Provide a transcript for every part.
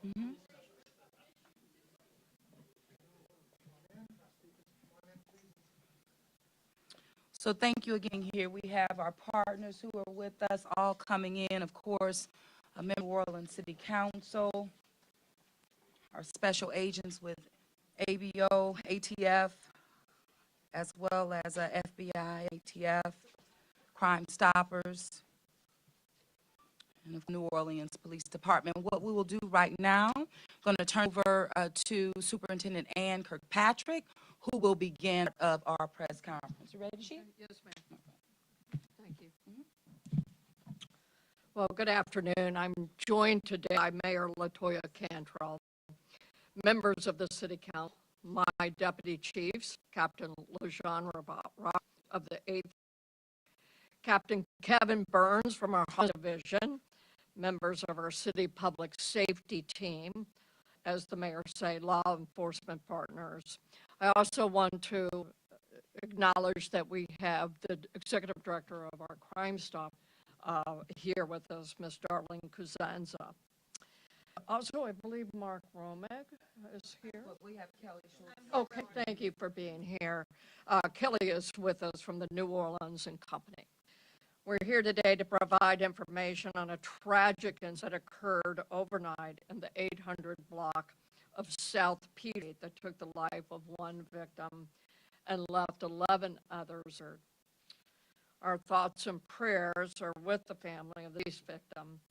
Mhm. So thank you again here. We have our partners who are with us all coming in, of course, a member of New Orleans City Council, our special agents with ABO, ATF, as well as FBI, ATF, Crime Stoppers, and of New Orleans Police Department. What we will do right now, going to turn over to Superintendent Ann Kirkpatrick, who will begin of our press conference. You ready, Chief? Yes, ma'am. Thank you. Well, good afternoon. I'm joined today by Mayor LaToya Cantrell, members of the City Council, my deputy chiefs, Captain LeJean Rock of the 8th, Captain Kevin Burns from our division, members of our city public safety team, as the mayor say, law enforcement partners. I also want to acknowledge that we have the executive director of our Crime Stop here with us, Ms. Darlene Kuzanza. Also, I believe Mark Romeg is here. Well, we have Kelly Schultz. Okay, thank you for being here. Kelly is with us from the New Orleans and Company. We're here today to provide information on a tragic incident that occurred overnight in the 800 block of South Peter that took the life of one victim and left 11 others. Our thoughts and prayers are with the family of these victims,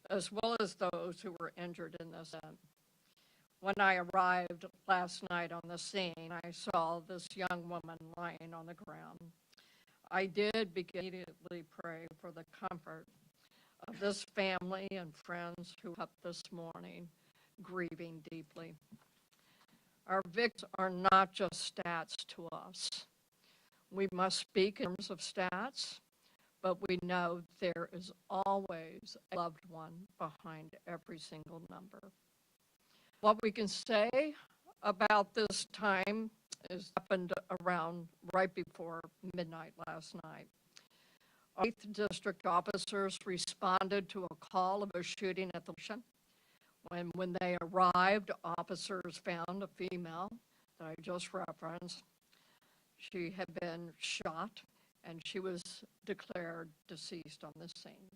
as well as those who were injured in this event. When I arrived last night on the scene, I saw this young woman lying on the ground. I did immediately pray for the comfort of this family and friends who up this morning grieving deeply. Our victims are not just stats to us. We must speak in terms of stats, but we know there is always a loved one behind every single number. What we can say about this time is happened around right before midnight last night. 8th District officers responded to a call of a shooting at the station. When they arrived, officers found a female that I just referenced. She had been shot and she was declared deceased on the scene.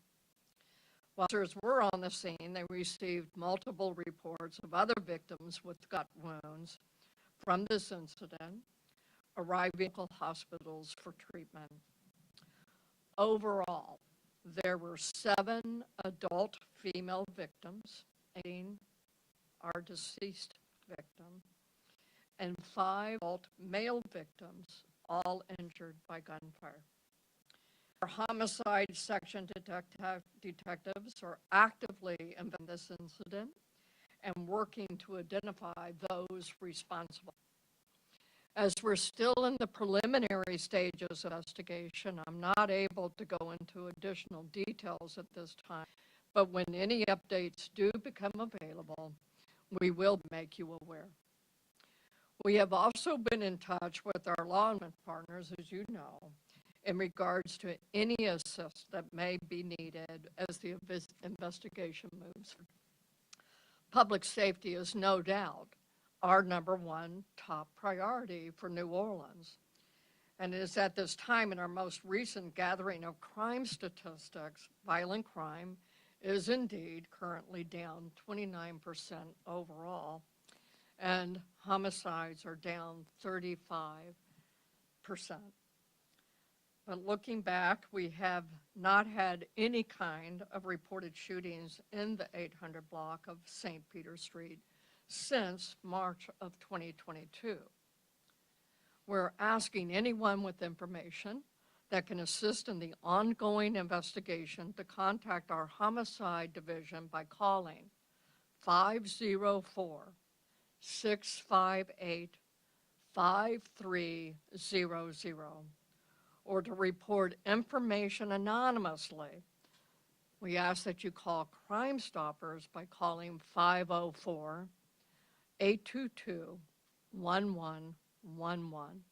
While officers were on the scene, they received multiple reports of other victims with gut wounds from this incident, arriving at hospitals for treatment. Overall, there were 7 adult female victims, 18 are deceased victims, and 5 adult male victims, all injured by gunfire. Our homicide section detectives are actively investigating this incident and working to identify those responsible. As we're still in the preliminary stages of investigation, I'm not able to go into additional details at this time, but when any updates do become available, we will make you aware. We have also been in touch with our law enforcement partners, as you know, in regards to any assist that may be needed as the investigation moves. Public safety is no doubt our #1 top priority for New Orleans. And it is at this time in our most recent gathering of crime statistics, violent crime is indeed currently down 29% overall, and homicides are down 35%. But looking back, we have not had any kind of reported shootings in the 800 block of St. Peter Street since March of 2022. We're asking anyone with information that can assist in the ongoing investigation to contact our homicide division by calling 504-658-5300 or to report information anonymously. We ask that you call Crime Stoppers by calling 504-822-1111.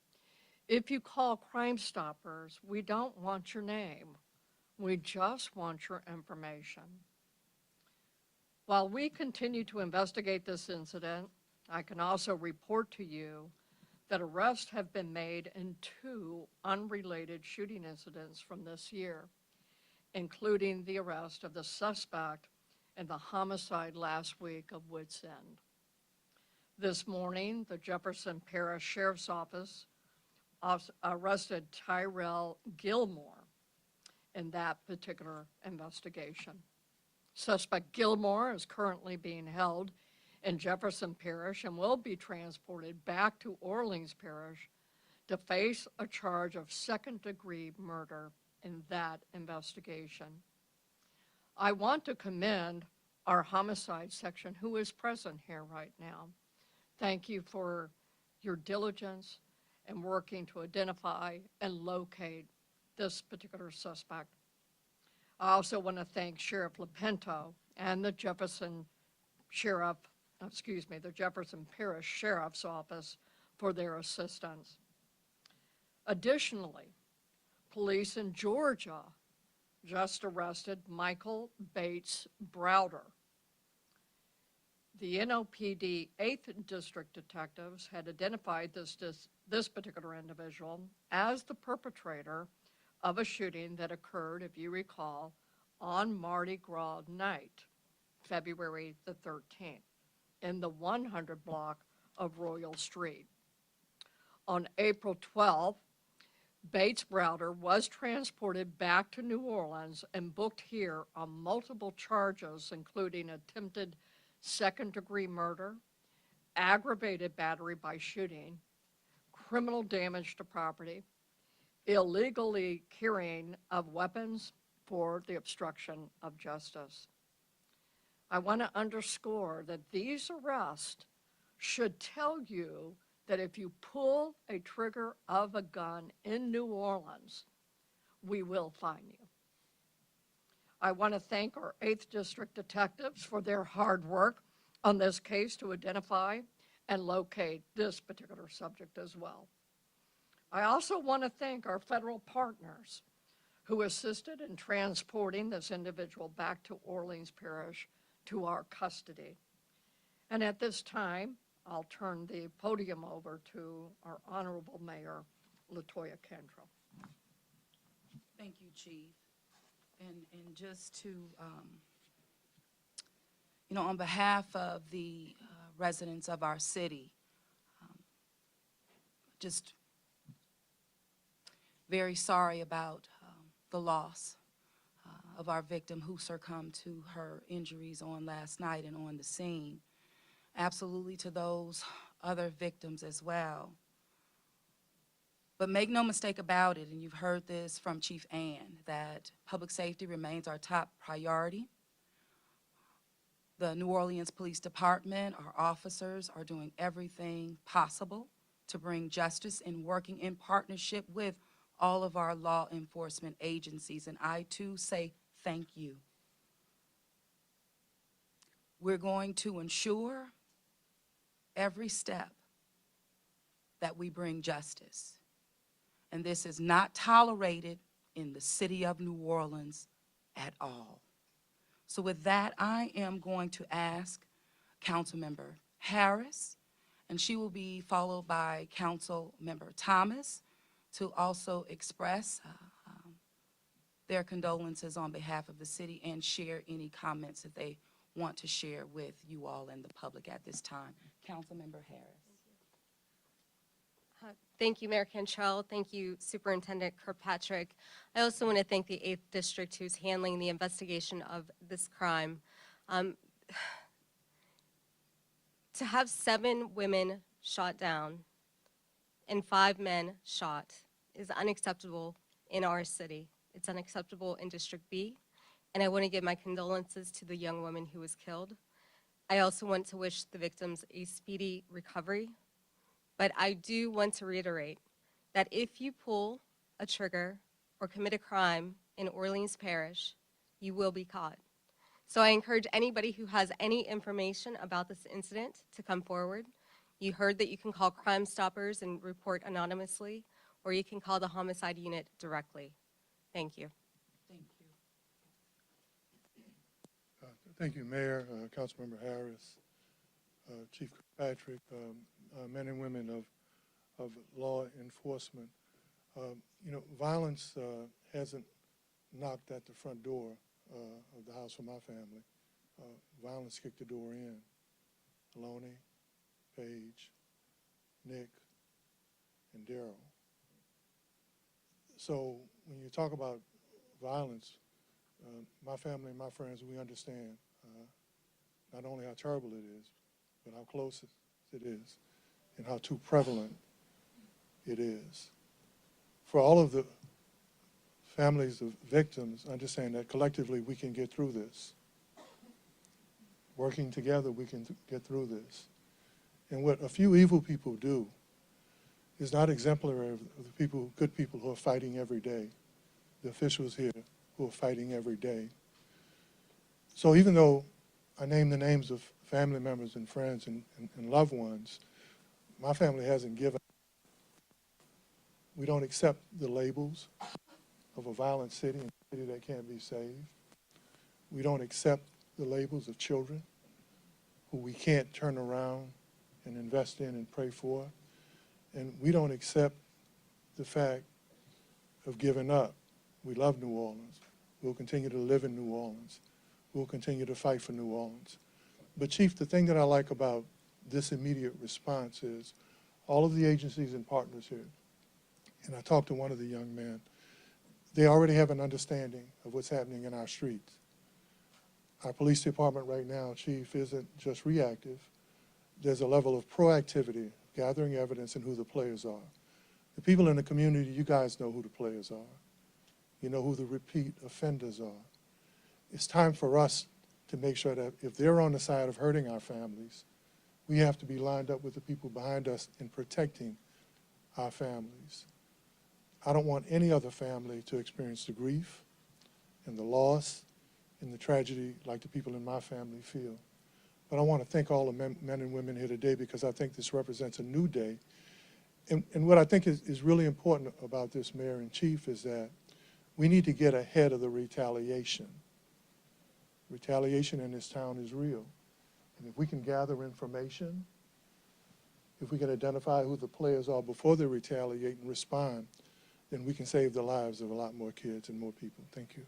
If you call Crime Stoppers, we don't want your name. We just want your information. While we continue to investigate this incident, I can also report to you that arrests have been made in 2 unrelated shooting incidents from this year, including the arrest of the suspect in the homicide last week of Woods End. This morning, the Jefferson Parish Sheriff's Office arrested Tyrell Gilmore in that particular investigation. Suspect Gilmore is currently being held in Jefferson Parish and will be transported back to Orleans Parish to face a charge of second-degree murder in that investigation. I want to commend our homicide section, who is present here right now. Thank you for your diligence in working to identify and locate this particular suspect. I also want to thank Sheriff Lopinto and the Jefferson Parish Sheriff's Office for their assistance. Additionally, police in Georgia just arrested Michael Bates Browder. The NOPD 8th District detectives had identified this particular individual as the perpetrator of a shooting that occurred, if you recall, on Mardi Gras night, February the 13th, in the 100 block of Royal Street. On April 12th, Bates Browder was transported back to New Orleans and booked here on multiple charges, including attempted second-degree murder, aggravated battery by shooting, criminal damage to property, illegally carrying of weapons for the obstruction of justice. I want to underscore that these arrests should tell you that if you pull a trigger of a gun in New Orleans, we will find you. I want to thank our 8th District detectives for their hard work on this case to identify and locate this particular subject as well. I also want to thank our federal partners who assisted in transporting this individual back to Orleans Parish to our custody. And at this time, I'll turn the podium over to our Honorable Mayor, LaToya Cantrell. Thank you, Chief. And just to, on behalf of the residents of our city, just very sorry about the loss of our victim who succumbed to her injuries on last night and on the scene. Absolutely to those other victims as well. But make no mistake about it, and you've heard this from Chief Ann, that public safety remains our top priority. The New Orleans Police Department, our officers are doing everything possible to bring justice and working in partnership with all of our law enforcement agencies, and I too say thank you. We're going to ensure every step that we bring justice. And this is not tolerated in the city of New Orleans at all. So with that, I am going to ask Councilmember Harris, and she will be followed by Councilmember Thomas to also express their condolences on behalf of the city and share any comments that they want to share with you all and the public at this time. Councilmember Harris. Thank you, Mayor Cantrell. Thank you, Superintendent Kirkpatrick. I also want to thank the 8th District who's handling the investigation of this crime. To have 7 women shot down and 5 men shot is unacceptable in our city. It's unacceptable in District B, and I want to give my condolences to the young woman who was killed. I also want to wish the victims a speedy recovery. But I do want to reiterate that if you pull a trigger or commit a crime in Orleans Parish, you will be caught. So I encourage anybody who has any information about this incident to come forward. You heard that you can call Crime Stoppers and report anonymously, or you can call the homicide unit directly. Thank you. Thank you. Thank you, Mayor, Councilmember Harris, Chief Kirkpatrick, men and women of law enforcement. You know, violence hasn't knocked at the front door of the house for my family. Violence kicked the door in. Lonnie, Paige, Nick, and Daryl. So when you talk about violence, my family and my friends, we understand not only how terrible it is, but how close it is and how too prevalent it is. For all of the families of victims, understand that collectively we can get through this. Working together, we can get through this. And what a few evil people do is not exemplary of the people, good people who are fighting every day, the officials here who are fighting every day. So even though I name the names of family members and friends and loved ones, my family hasn't given. We don't accept the labels of a violent city and a city that can't be saved. We don't accept the labels of children who we can't turn around and invest in and pray for. And we don't accept the fact of giving up. We love New Orleans. We'll continue to live in New Orleans. We'll continue to fight for New Orleans. But Chief, the thing that I like about this immediate response is all of the agencies and partners here, and I talked to one of the young men, they already have an understanding of what's happening in our streets. Our police department right now, Chief, isn't just reactive. There's a level of proactivity, gathering evidence and who the players are. The people in the community, you guys know who the players are. You know who the repeat offenders are. It's time for us to make sure that if they're on the side of hurting our families, we have to be lined up with the people behind us in protecting our families. I don't want any other family to experience the grief and the loss and the tragedy like the people in my family feel. But I want to thank all the men and women here today because I think this represents a new day. And what I think is really important about this, Mayor and Chief, is that we need to get ahead of the retaliation. Retaliation in this town is real. And if we can gather information, if we can identify who the players are before they retaliate and respond, then we can save the lives of a lot more kids and more people. Thank you.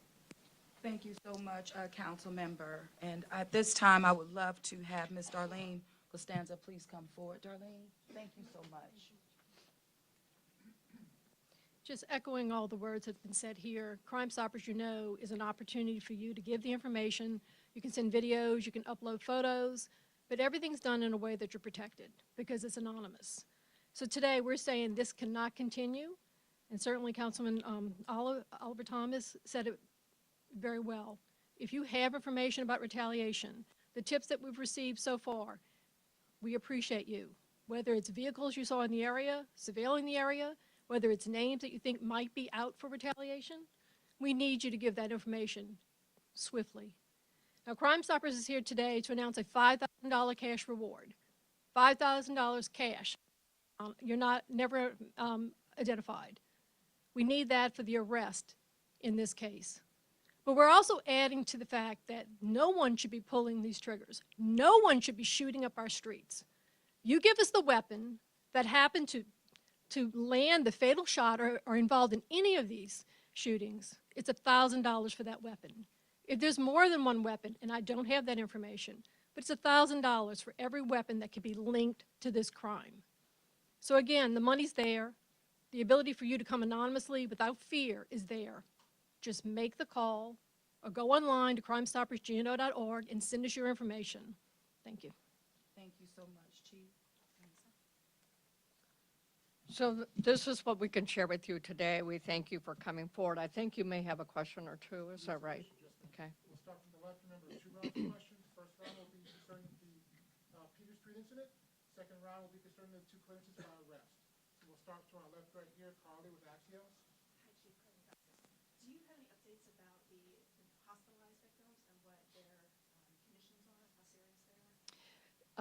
Thank you so much, Council Member. And at this time, I would love to have Ms. Darlene Costanza please come forward. Darlene, thank you so much. Just echoing all the words that have been said here, Crime Stoppers, you know, is an opportunity for you to give the information. You can send videos, you can upload photos, but everything's done in a way that you're protected because it's anonymous. So today we're saying this cannot continue, and certainly Councilman Oliver Thomas said it very well. If you have information about retaliation, the tips that we've received so far, we appreciate you. Whether it's vehicles you saw in the area, surveilling the area, whether it's names that you think might be out for retaliation, we need you to give that information swiftly. Now, Crime Stoppers is here today to announce a $5,000 cash reward. $5,000 cash. You're never identified. We need that for the arrest in this case. But we're also adding to the fact that no one should be pulling these triggers. No one should be shooting up our streets. You give us the weapon that happened to land the fatal shot or involved in any of these shootings, it's $1,000 for that weapon. If there's more than one weapon, and I don't have that information, but it's $1,000 for every weapon that could be linked to this crime. So again, the money's there. The ability for you to come anonymously without fear is there. Just make the call or go online to crimestoppersgno.org and send us your information. Thank you. Thank you so much, Chief. So this is what we can share with you today. We thank you for coming forward. I think you may have a question or two. Is that right? Okay. We'll start from the left. Remember, 2 rounds of questions. First round will be concerning the Peter Street incident. Second round will be concerning the 2 clearances by arrest. So we'll start to our left right here, Carly with Axios. Hi, Chief Carly Garcia. Do you have any updates about the hospitalized victims and what their conditions are, how serious they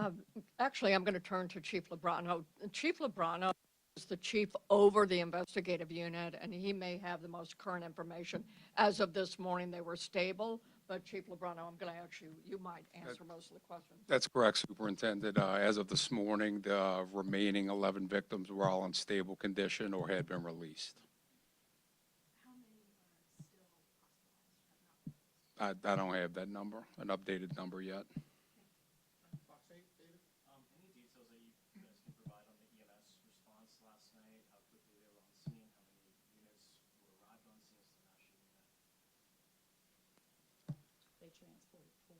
are? Actually, I'm going to turn to Chief Lebrano. Chief Lebrano is the chief over the investigative unit, and he may have the most current information. As of this morning, they were stable, But Chief Lebrano, I'm going to ask you, you might answer most of the questions. That's correct, Superintendent. As of this morning, the remaining 11 victims were all in stable condition or had been released. How many are still hospitalized or have not? I don't have that number, an updated number yet. Any details that you guys can provide on the EMS response last night, how quickly they were on scene, how many units were arrived on scene as to the mass shooting event? They transported 4.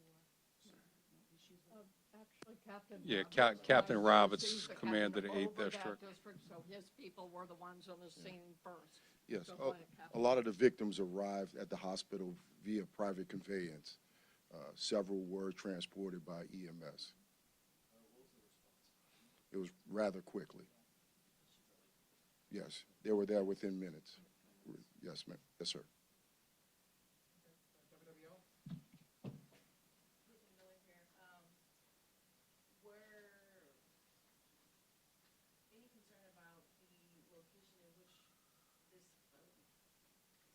Issues with Actually, Captain. Yeah, Roberts, Captain Roberts he's the commanded captain 8th over that District. So his people were the ones on the scene first. Yes, So go ahead, a Captain. lot of the victims arrived at the hospital via private conveyance. Several were transported by EMS. It was rather quickly. Yes, they were there within minutes. Yes, ma'am. Yes, sir. Any concern about the location in which this started at?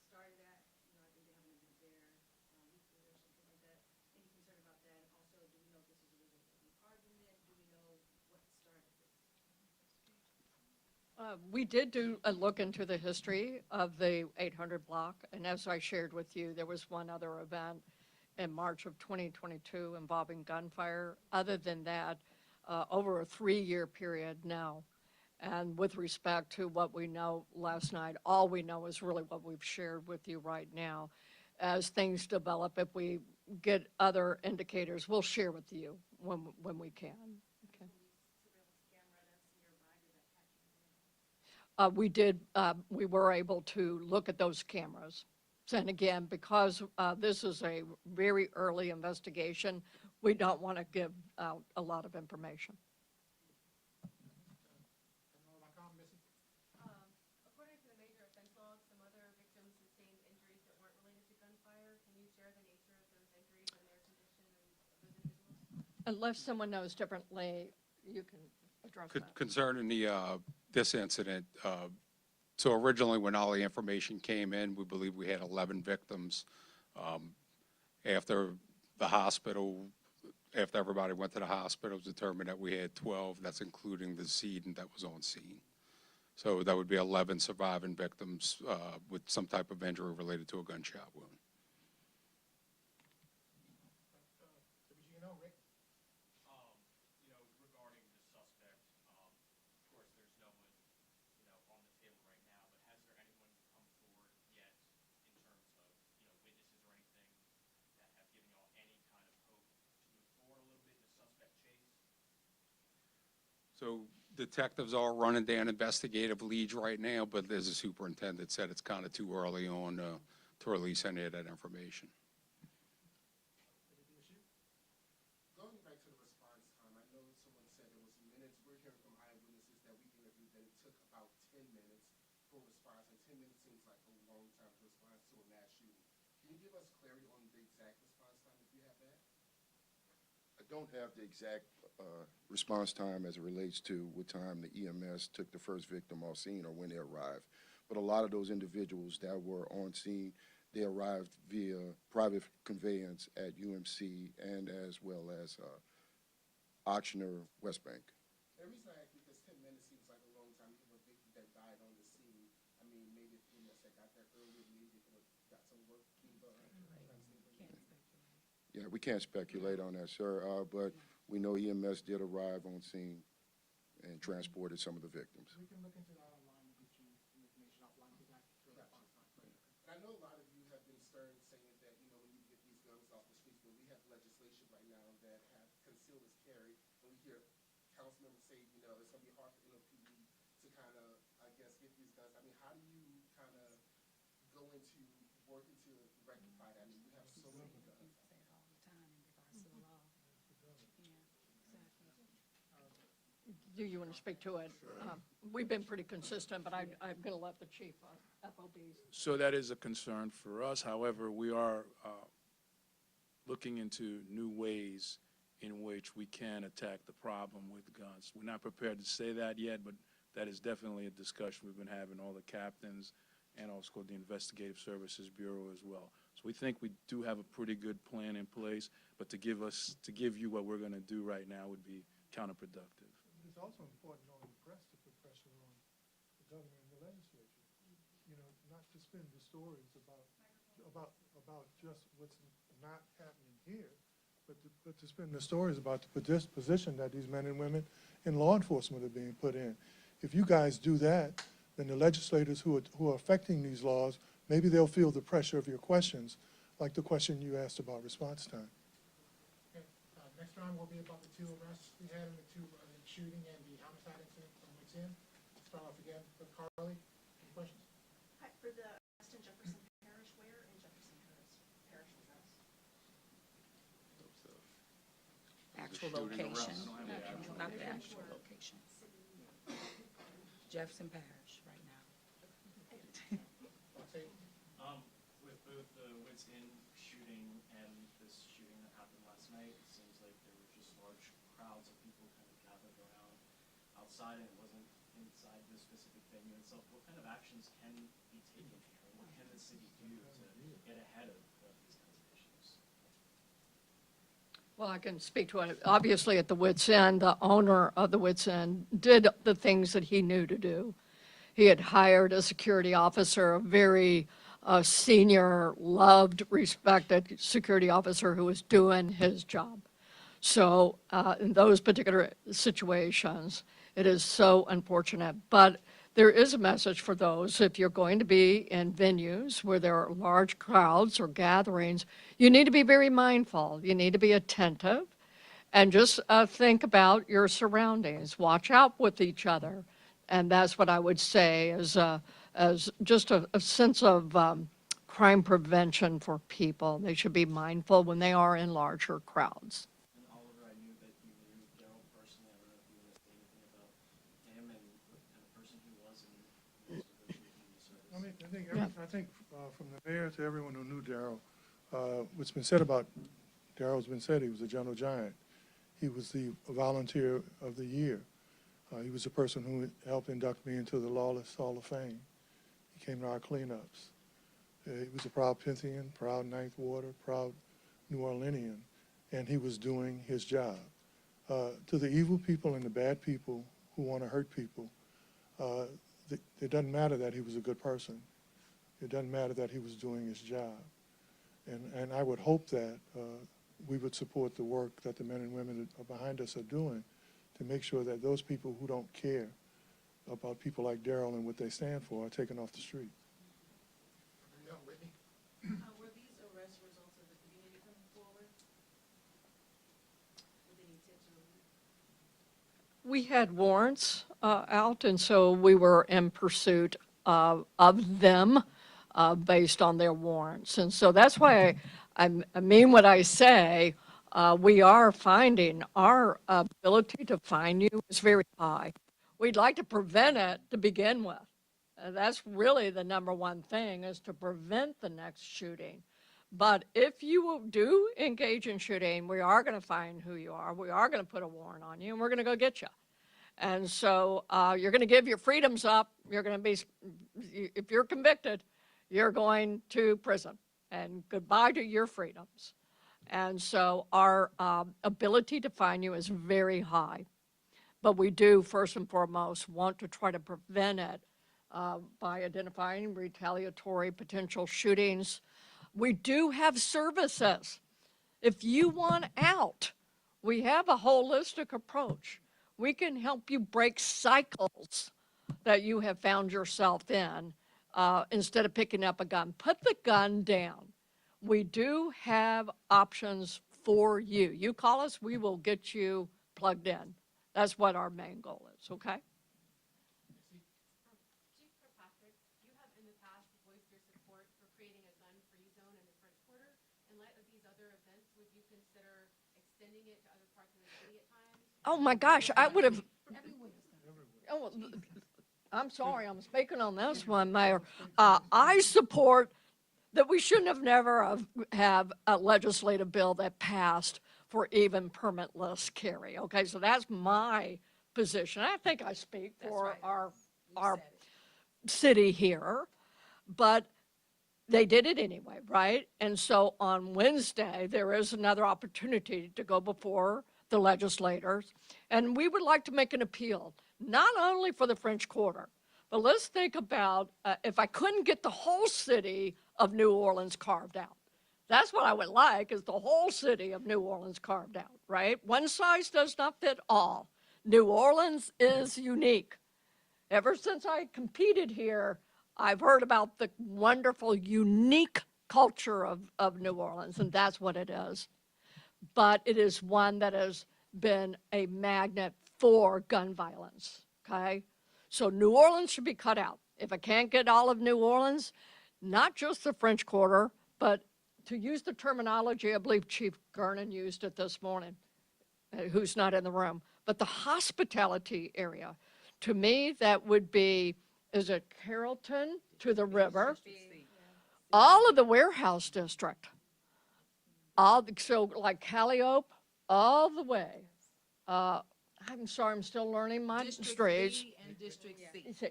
You know, I think they have an event there weekly or something like that. Any concern about that? And also, do we know if this is a result of an argument? Do we know what started this? We did do a look into the history of the 800 block, and as I shared with you, there was one other event in March of 2022 involving gunfire. Other than that, over a 3-year period now. And with respect to what we know last night, all we know is really what we've shared with you right now. As things develop, if we get other indicators, we'll share with you when we can. Okay. We were able to look at those cameras. And again, because this is a very early investigation, we don't want to give out a lot of information. According to the major offense log, some other victims sustained injuries that weren't related to gunfire. Can you share the nature of those injuries and their condition of those individuals? Unless someone knows differently, you can address that. Concerning this incident, so originally when all the information came in, we believe we had 11 victims. After the hospital, after everybody went to the hospital, it was determined that we had 12. That's including the decedent that was on scene. So that would be 11 surviving victims with some type of injury related to a gunshot wound. Regarding the suspect, of course, there's no one, on the table right now, but has there anyone come forward yet in terms of, witnesses or anything that have given y'all any kind of hope to move forward a little bit in the suspect chase? So detectives are running down investigative leads right now, but as the superintendent said, it's kind of too early on to release any of that information. Going back to the response time, I know someone said it was minutes. We're hearing from eyewitnesses that we interviewed that it took about 10 minutes for response, and 10 minutes seems like a long time to respond to a mass shooting. Can you give us clarity on the exact response time if you have that? I don't have the exact response time as it relates to what time the EMS took the first victim off scene or when they arrived. But a lot of those individuals that were on scene, they arrived via private conveyance at UMC and as well as Auctioner West Bank. The reason I ask because 10 minutes seems like a long time. You have a victim that died on the scene. I mean, maybe if EMS had got there earlier, maybe they could have got some work being done. Yeah, we can't speculate on that, sir, but we know EMS did arrive on scene and transported some of the victims. We can look into that online and get you some information offline because I feel that response time. And I know a lot of you have been stern saying that, when you get these guns off the streets, but we have legislation right now that have concealed as carry. And we hear council members say, it's going to be hard for NOPD to kind of, I guess, get these guns. I mean, how do you kind of go into working to rectify that? I mean, you have so many guns. say it all the time in regards to the law. Yeah, exactly. Do you want to speak to it? We've been pretty consistent, but I'm going to let the chief FOBs. So that is a concern for us. However, we are looking into new ways in which we can attack the problem with guns. We're not prepared to say that yet, but that is definitely a discussion we've been having, all the captains and also the Investigative Services Bureau as well. So So we think we do have a pretty good plan in place, but to give you what we're going to do right now would be counterproductive. It's also important on the press to put pressure on the governor and the legislature, you know, not to spin the stories about just what's not happening here, but to spin the stories about the position that these men and women in law enforcement are being put in. If you guys do that, then the legislators who are affecting these laws, maybe they'll feel the pressure of your questions, like the question you asked about response time. Okay, next round will be about the 2 arrests we had in the 2 shooting and the homicide incident from Woods End. Start off again with Carly. Any questions? Hi, for the arrest in Jefferson Parish, where in Jefferson Parish was that? Actual location, not the actual location. Jefferson Parish right now. With both the Woods Inn shooting and this shooting that happened last night, it seems like there were just large crowds of people kind of gathered around outside, and it wasn't inside the specific venue itself. What kind of actions can be taken here? What can the city do to get ahead of these kinds of issues? Well, I can speak to it. Obviously, at the Wits End, the owner of the Wits End did the things that he knew to do. He had hired a security officer, a very senior, loved, respected security officer who was doing his job. So in those particular situations, it is so unfortunate. But there is a message for those. If you're going to be in venues where there are large crowds or gatherings, you need to be very mindful. You need to be attentive and just think about your surroundings. Watch out with each other. And that's what I would say as just a sense of crime prevention for people. They should be mindful when they are in larger crowds. And Oliver, I knew that you knew Daryl personally. I don't know if you want to say anything about him and the person he was in his negotiating service. I think from the mayor to everyone who knew Daryl, what's been said about Daryl's been said. He was a gentle giant. He was the volunteer of the year. He was the person who helped induct me into the Lawless Hall of Fame. He came to our cleanups. He was a proud Pythian, proud Ninth Warder, proud New Orleanian, and he was doing his job. To the evil people and the bad people who want to hurt people, it doesn't matter that he was a good person. It doesn't matter that he was doing his job. And I would hope that we would support the work that the men and women behind us are doing to make sure that those people who don't care about people like Daryl and what they stand for are taken off the street. No, Whitney. Were these arrest results of the community coming forward? With any intentional? We had warrants out, and so we were in pursuit of them based on their warrants. And so that's why I mean what I say. We are finding our ability to find you is very high. We'd like to prevent it to begin with. That's really the number one thing, is to prevent the next shooting. But if you do engage in shooting, we are going to find who you are. We are going to put a warrant on you, and we're going to go get you. And so you're going to give your freedoms up. You're going to be, if you're convicted, you're going to prison. And goodbye to your freedoms. And so our ability to find you is very high. But we do, first and foremost, want to try to prevent it by identifying retaliatory potential shootings. We do have services. If you want out, we have a holistic approach. We can help you break cycles that you have found yourself in instead of picking up a gun. Put the gun down. We do have options for you. You call us, we will get you plugged in. That's what our main goal is, okay? Chief Kirkpatrick, you have in the past voiced your support for creating a gun-free zone in the French Quarter. In light of these other events, would you consider extending it to other parts of the city at times? Oh my gosh, I would have. Oh, I'm sorry, I'm speaking on this one, Mayor. I support that we shouldn't have never have a legislative bill that passed for even permitless carry. Okay, so that's my position. I think I speak for our city here, but they did it anyway, right? And so on Wednesday, there is another opportunity to go before the legislators. And we would like to make an appeal, not only for the French Quarter, but let's think about if I couldn't get the whole city of New Orleans carved out. That's what I would like, is the whole city of New Orleans carved out, right? One size does not fit all. New Orleans is unique. Ever since I competed here, I've heard about the wonderful, unique culture of New Orleans, and that's what it is. But it is one that has been a magnet for gun violence, okay? So New Orleans should be cut out. If I can't get all of New Orleans, not just the French Quarter, but to use the terminology I believe Chief Gernon used it this morning, who's not in the room, but the hospitality area. To me, that would be, is it Carrollton to the river? All of the warehouse district. So like Calliope, all the way. I'm sorry, I'm still learning my streets. And District C.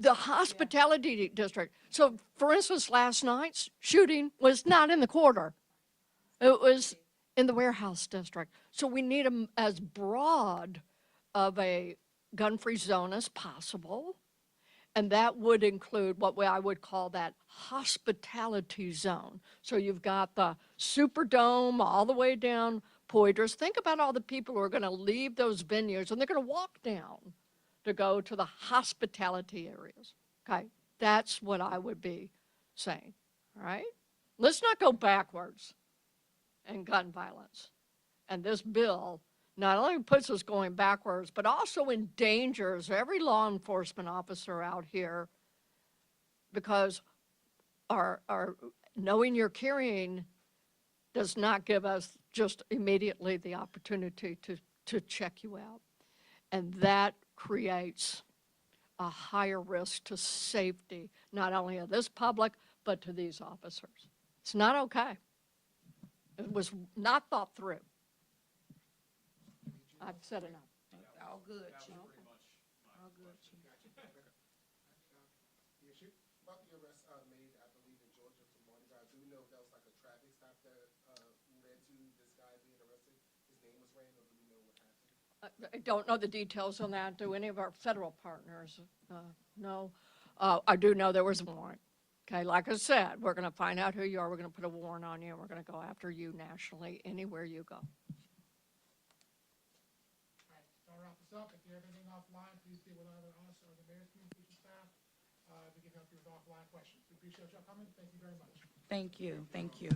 The hospitality district. So for instance, last night's shooting was not in the quarter. It was in the warehouse district. So we need as broad of a gun-free zone as possible. And that would include what I would call that hospitality zone. So you've got the Superdome all the way down Poydras. Think about all the people who are going to leave those venues and they're going to walk down to go to the hospitality areas. Okay, that's what I would be saying. All right, let's not go backwards in gun violence. And this bill not only puts us going backwards, but also endangers every law enforcement officer out here, because our knowing you're carrying does not give us just immediately the opportunity to check you out. And that creates a higher risk to safety, not only of this public, but to these officers. It's not okay. It was not thought through. I've said enough. All good, Chief. All good, Chief. About the arrest made, I believe, in Georgia for Mardi Gras, do we know if that was like a traffic stop that led to this guy being arrested? His name was ran, or do we know what happened? I don't know the details on that. Do any of our federal partners know? I do know there was a warrant. Okay, like I said, we're going to find out who you are. We're going to put a warrant on you, and we're going to go after you nationally anywhere you go. I'll wrap this up. If you have anything offline, please deal with either us or the mayor's communication staff. We can help you with offline questions. We appreciate y'all coming. Thank you very much. Thank you, thank you.